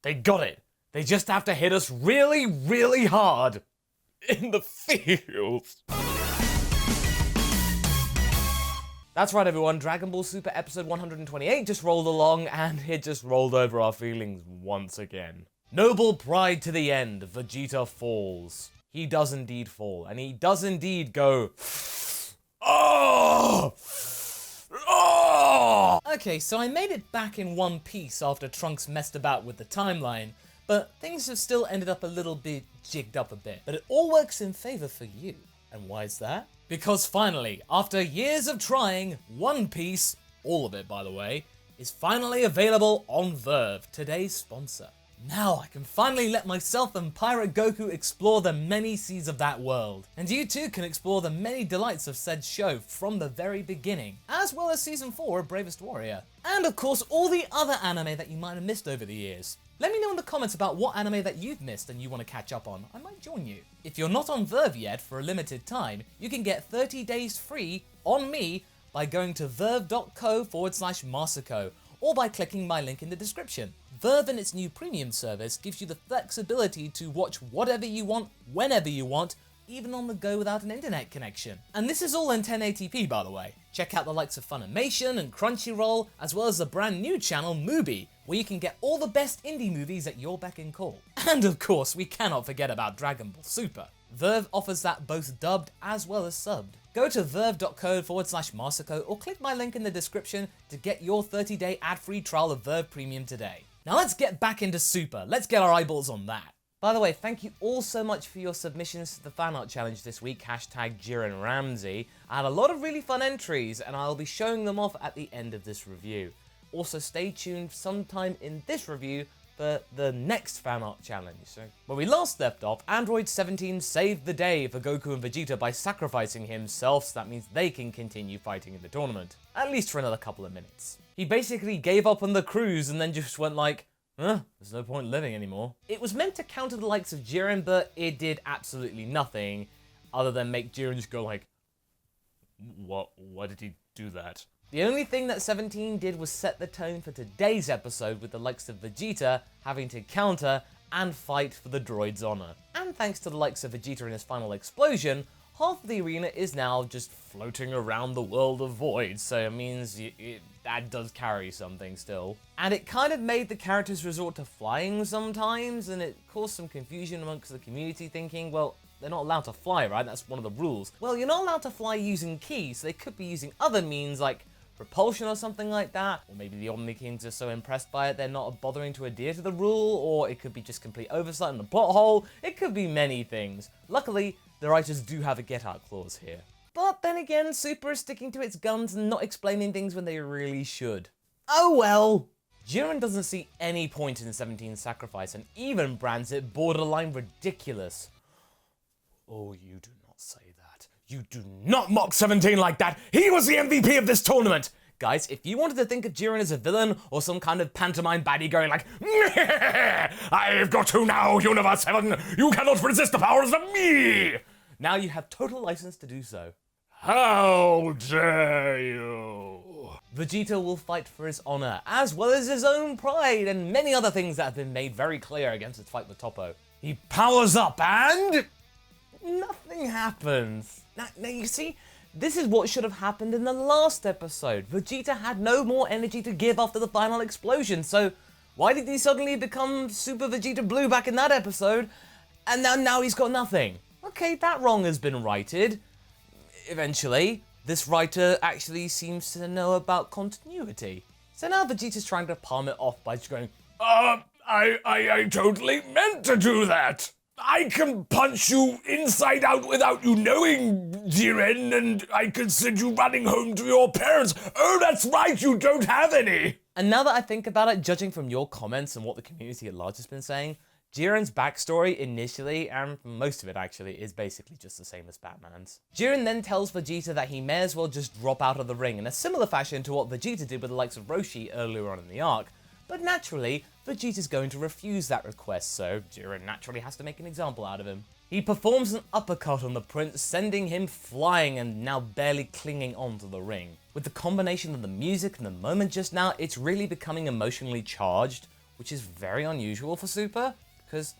They got it. They just have to hit us really, really hard. In the feels. That's right everyone, Dragon Ball Super episode 128 just rolled along and it just rolled over our feelings once again. Noble pride to the end, Vegeta falls. He does indeed fall, and he does indeed go, oh! Oh! Okay, so I made it back in one piece after Trunks messed about with the timeline, but things have still ended up a little bit jigged up a bit. But it all works in favor for you. And why is that? Because finally, after years of trying, One Piece, all of it by the way, is finally available on Verve, today's sponsor. Now I can finally let myself and Pirate Goku explore the many seas of that world. And you too can explore the many delights of said show from the very beginning, as well as Season 4 of Bravest Warrior. And of course all the other anime that you might have missed over the years. Let me know in the comments about what anime that you've missed and you want to catch up on. I might join you. If you're not on Verve yet for a limited time, you can get 30 days free on me by going to verve.co/MASAKO or by clicking my link in the description. Verve and its new premium service gives you the flexibility to watch whatever you want, whenever you want, even on the go without an internet connection. And this is all in 1080p by the way. Check out the likes of Funimation and Crunchyroll, as well as the brand new channel Mubi, where you can get all the best indie movies at your beck and call. And of course, we cannot forget about Dragon Ball Super. Verve offers that both dubbed as well as subbed. Go to verve.co/MASAKO or click my link in the description to get your 30-day ad-free trial of Verve Premium today. Now let's get back into Super. Let's get our eyeballs on that. By the way, thank you all so much for your submissions to the fan art challenge this week, #Jiren Ramsey. I had a lot of really fun entries and I'll be showing them off at the end of this review. Also stay tuned sometime in this review for the next fan art challenge. So, when we last left off, Android 17 saved the day for Goku and Vegeta by sacrificing himself, so that means they can continue fighting in the tournament. At least for another couple of minutes. He basically gave up on the cruise and then just went like, there's no point living anymore. It was meant to counter the likes of Jiren, but it did absolutely nothing other than make Jiren just go like, what? Why did he do that? The only thing that 17 did was set the tone for today's episode with the likes of Vegeta having to counter and fight for the droid's honor. And thanks to the likes of Vegeta in his final explosion, half of the arena is now just floating around the world of void, so it means that does carry something still. And it kind of made the characters resort to flying sometimes, and it caused some confusion amongst the community thinking, well, they're not allowed to fly, right? That's one of the rules. Well, you're not allowed to fly using ki, so they could be using other means like propulsion or something like that, or maybe the Omni Kings are so impressed by it they're not bothering to adhere to the rule, or it could be just complete oversight in the plot hole. It could be many things. Luckily, the writers do have a get out clause here. But then again, Super is sticking to its guns and not explaining things when they really should. Oh well! Jiren doesn't see any point in 17's sacrifice and even brands it borderline ridiculous. Oh, you do not say that. You do not mock 17 like that! He was the MVP of this tournament! Guys, if you wanted to think of Jiren as a villain or some kind of pantomime baddie going like, I've got you now, Universe 7! You cannot resist the powers of me! Now you have total license to do so. How dare you! Vegeta will fight for his honor, as well as his own pride and many other things that have been made very clear against his fight with Toppo. He powers up and nothing happens. Now you see, this is what should have happened in the last episode. Vegeta had no more energy to give after the final explosion, so why did he suddenly become Super Vegeta Blue back in that episode? And now he's got nothing. Okay, that wrong has been righted. Eventually, this writer actually seems to know about continuity. So now Vegeta's trying to palm it off by just going, I totally meant to do that. I can punch you inside out without you knowing, Jiren, and I can send you running home to your parents. Oh, that's right, you don't have any. And now that I think about it, judging from your comments and what the community at large has been saying, Jiren's backstory initially, and most of it actually, is basically just the same as Batman's. Jiren then tells Vegeta that he may as well just drop out of the ring in a similar fashion to what Vegeta did with the likes of Roshi earlier on in the arc. But naturally, Vegeta's going to refuse that request, so Jiren naturally has to make an example out of him. He performs an uppercut on the prince, sending him flying and now barely clinging onto the ring. With the combination of the music and the moment just now, it's really becoming emotionally charged, which is very unusual for Super, because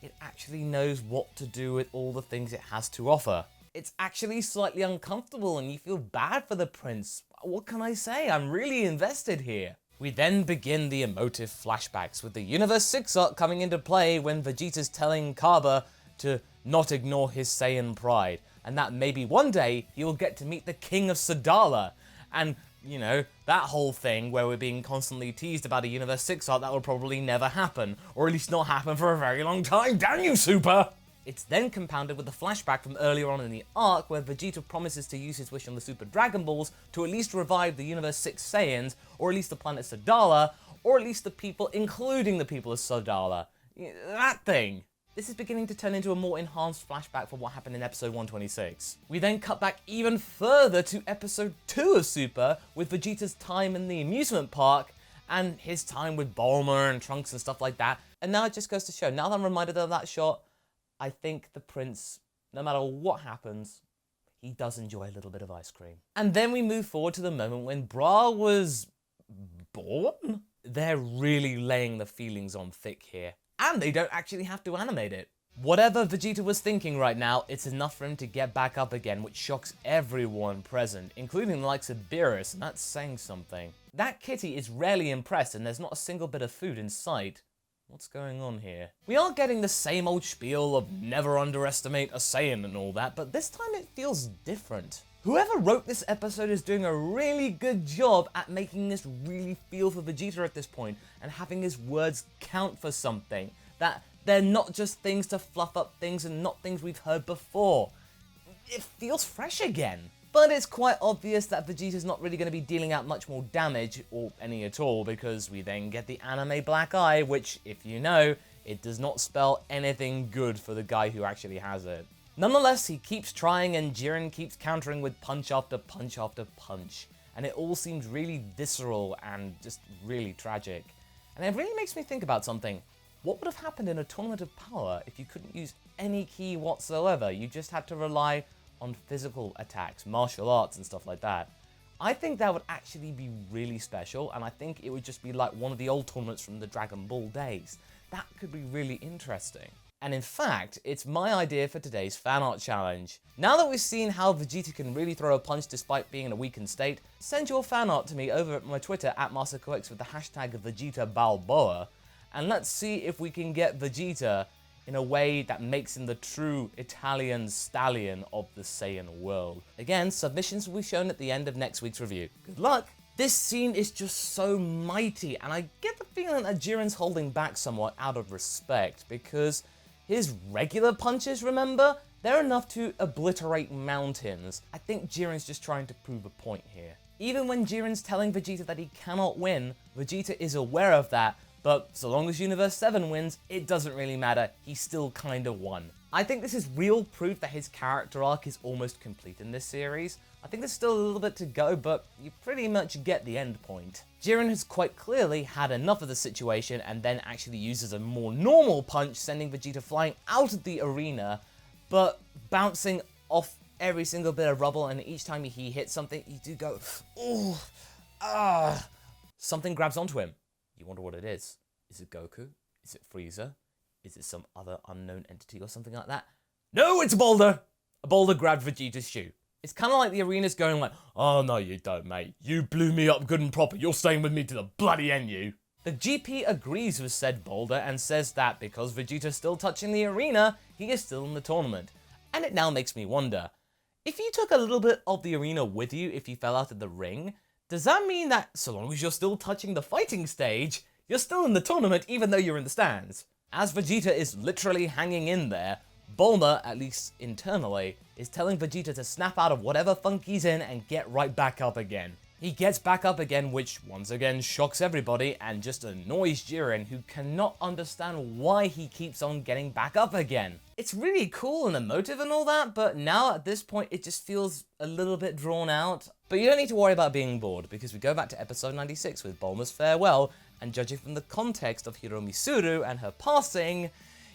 it actually knows what to do with all the things it has to offer. It's actually slightly uncomfortable and you feel bad for the prince. What can I say? I'm really invested here. We then begin the emotive flashbacks with the Universe 6 arc coming into play when Vegeta's telling Kaba to not ignore his Saiyan pride, and that maybe one day he will get to meet the King of Sadala. And, you know, that whole thing where we're being constantly teased about a Universe 6 arc that will probably never happen, or at least not happen for a very long time. Damn you, Super! It's then compounded with a flashback from earlier on in the arc where Vegeta promises to use his wish on the Super Dragon Balls to at least revive the Universe 6 Saiyans, or at least the planet Sadala, or at least the people, including the people of Sadala. That thing. This is beginning to turn into a more enhanced flashback for what happened in episode 126. We then cut back even further to episode 2 of Super, with Vegeta's time in the amusement park, and his time with Bulma and Trunks and stuff like that. And now it just goes to show, now that I'm reminded of that shot, I think the prince, no matter what happens, he does enjoy a little bit of ice cream. And then we move forward to the moment when Bra was born? They're really laying the feelings on thick here. And they don't actually have to animate it. Whatever Vegeta was thinking right now, it's enough for him to get back up again, which shocks everyone present, including the likes of Beerus, and that's saying something. That kitty is rarely impressed and there's not a single bit of food in sight. What's going on here? We are getting the same old spiel of never underestimate a Saiyan and all that, but this time it feels different. Whoever wrote this episode is doing a really good job at making us really feel for Vegeta at this point and having his words count for something. That they're not just things to fluff up things and not things we've heard before. It feels fresh again. But it's quite obvious that Vegeta's not really going to be dealing out much more damage, or any at all, because we then get the anime Black Eye, which, if you know, it does not spell anything good for the guy who actually has it. Nonetheless, he keeps trying and Jiren keeps countering with punch after punch after punch, and it all seems really visceral and just really tragic. And it really makes me think about something. What would have happened in a tournament of power if you couldn't use any ki whatsoever? You just had to rely on physical attacks, martial arts and stuff like that. I think that would actually be really special, and I think it would just be like one of the old tournaments from the Dragon Ball days. That could be really interesting. And in fact, it's my idea for today's fan art challenge. Now that we've seen how Vegeta can really throw a punch despite being in a weakened state, send your fan art to me over at my Twitter at MasakoX with the hashtag Vegeta Balboa, and let's see if we can get Vegeta in a way that makes him the true Italian stallion of the Saiyan world. Again, submissions will be shown at the end of next week's review. Good luck! This scene is just so mighty, and I get the feeling that Jiren's holding back somewhat out of respect, because his regular punches, remember? They're enough to obliterate mountains. I think Jiren's just trying to prove a point here. Even when Jiren's telling Vegeta that he cannot win, Vegeta is aware of that, but so long as Universe 7 wins, it doesn't really matter, he still kinda won. I think this is real proof that his character arc is almost complete in this series. I think there's still a little bit to go, but you pretty much get the end point. Jiren has quite clearly had enough of the situation and then actually uses a more normal punch, sending Vegeta flying out of the arena, but bouncing off every single bit of rubble, and each time he hits something, you do go, ooh, ah. Something grabs onto him. You wonder what it is. Is it Goku? Is it Frieza? Is it some other unknown entity or something like that? No, it's a boulder! A boulder grabbed Vegeta's shoe. It's kind of like the arena's going like, oh no you don't mate, you blew me up good and proper, you're staying with me to the bloody end you. The GP agrees with said boulder and says that because Vegeta's still touching the arena, he is still in the tournament. And it now makes me wonder, if you took a little bit of the arena with you if you fell out of the ring, does that mean that so long as you're still touching the fighting stage, you're still in the tournament even though you're in the stands? As Vegeta is literally hanging in there, Bulma, at least internally, is telling Vegeta to snap out of whatever funk he's in and get right back up again. He gets back up again, which once again shocks everybody and just annoys Jiren, who cannot understand why he keeps on getting back up again. It's really cool and emotive and all that, but now at this point it just feels a little bit drawn out. But you don't need to worry about being bored, because we go back to episode 96 with Bulma's farewell, and judging from the context of Hiromi Suru and her passing,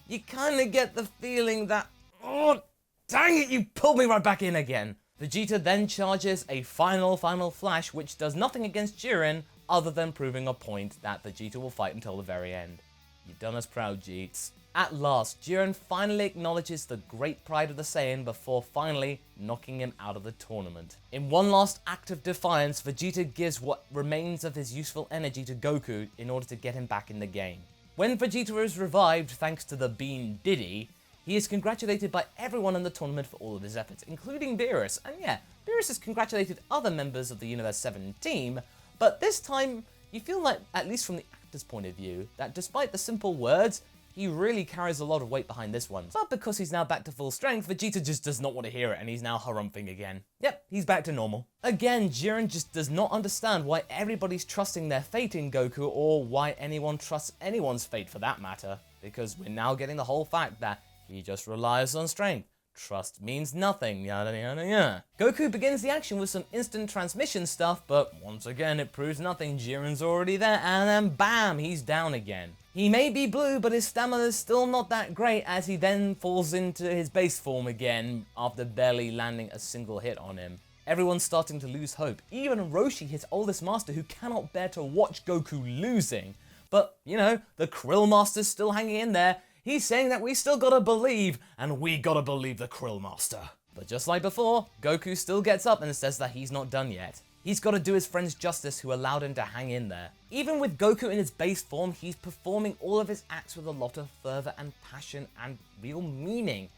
you kinda get the feeling that, oh, dang it, you pulled me right back in again. Vegeta then charges a final flash which does nothing against Jiren other than proving a point that Vegeta will fight until the very end. You've done us proud, Jeets. At last, Jiren finally acknowledges the great pride of the Saiyan before finally knocking him out of the tournament. In one last act of defiance, Vegeta gives what remains of his useful energy to Goku in order to get him back in the game. When Vegeta is revived thanks to the Bean Diddy, he is congratulated by everyone in the tournament for all of his efforts, including Beerus. And yeah, Beerus has congratulated other members of the Universe 7 team, but this time you feel like, at least from the actor's point of view, that despite the simple words, he really carries a lot of weight behind this one. But because he's now back to full strength, Vegeta just does not want to hear it and he's now harumphing again. Yep, he's back to normal. Again, Jiren just does not understand why everybody's trusting their fate in Goku, or why anyone trusts anyone's fate for that matter, because we're now getting the whole fact that he just relies on strength. Trust means nothing, yada yada yada. Goku begins the action with some instant transmission stuff, but once again it proves nothing. Jiren's already there, and then bam, he's down again. He may be blue, but his stamina is still not that great, as he then falls into his base form again after barely landing a single hit on him. Everyone's starting to lose hope. Even Roshi, his oldest master, who cannot bear to watch Goku losing. But, you know, the Krill Master's still hanging in there. He's saying that we still gotta believe, and we gotta believe the Krill Master. But just like before, Goku still gets up and says that he's not done yet. He's gotta do his friends justice who allowed him to hang in there. Even with Goku in his base form, he's performing all of his acts with a lot of fervor and passion and real meaning.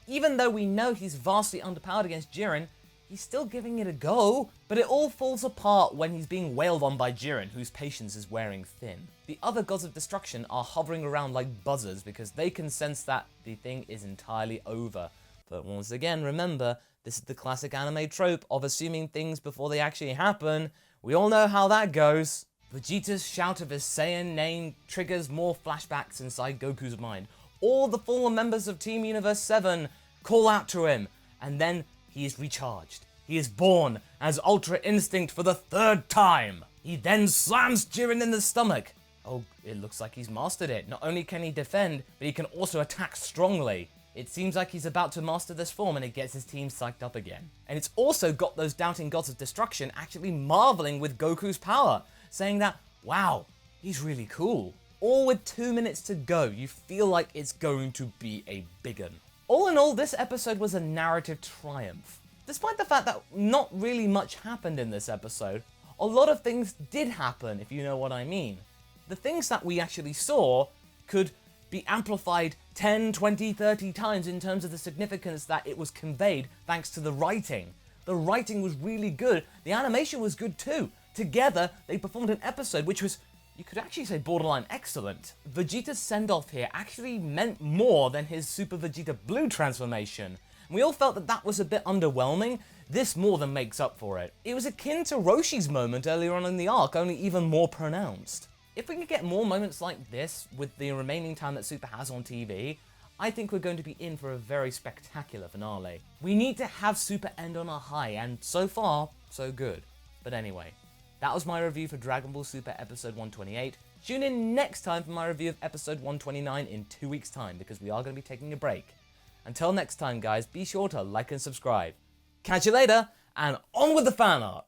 Even though we know he's vastly underpowered against Jiren, he's still giving it a go, but it all falls apart when he's being wailed on by Jiren, whose patience is wearing thin. The other gods of destruction are hovering around like buzzers because they can sense that the thing is entirely over. But once again, remember, this is the classic anime trope of assuming things before they actually happen. We all know how that goes. Vegeta's shout of his Saiyan name triggers more flashbacks inside Goku's mind. All the fallen members of Team Universe 7 call out to him, and then he is recharged. He is born as Ultra Instinct for the 3rd time. He then slams Jiren in the stomach. Oh, it looks like he's mastered it. Not only can he defend, but he can also attack strongly. It seems like he's about to master this form, and it gets his team psyched up again. And it's also got those doubting gods of destruction actually marveling with Goku's power, saying that, wow, he's really cool. All with 2 minutes to go, you feel like it's going to be a big one. All in all, this episode was a narrative triumph. Despite the fact that not really much happened in this episode, a lot of things did happen, if you know what I mean. The things that we actually saw could be amplified 10, 20, 30 times in terms of the significance that it was conveyed thanks to the writing. The writing was really good. The animation was good too. Together, they performed an episode which was, you could actually say, borderline excellent. Vegeta's send-off here actually meant more than his Super Vegeta Blue transformation. We all felt that that was a bit underwhelming. This more than makes up for it. It was akin to Roshi's moment earlier on in the arc, only even more pronounced. If we can get more moments like this with the remaining time that Super has on TV, I think we're going to be in for a very spectacular finale. We need to have Super end on a high, and so far, so good. But anyway, that was my review for Dragon Ball Super episode 128. Tune in next time for my review of episode 129 in 2 weeks' time, because we are going to be taking a break. Until next time, guys, be sure to like and subscribe. Catch you later, and on with the fan art!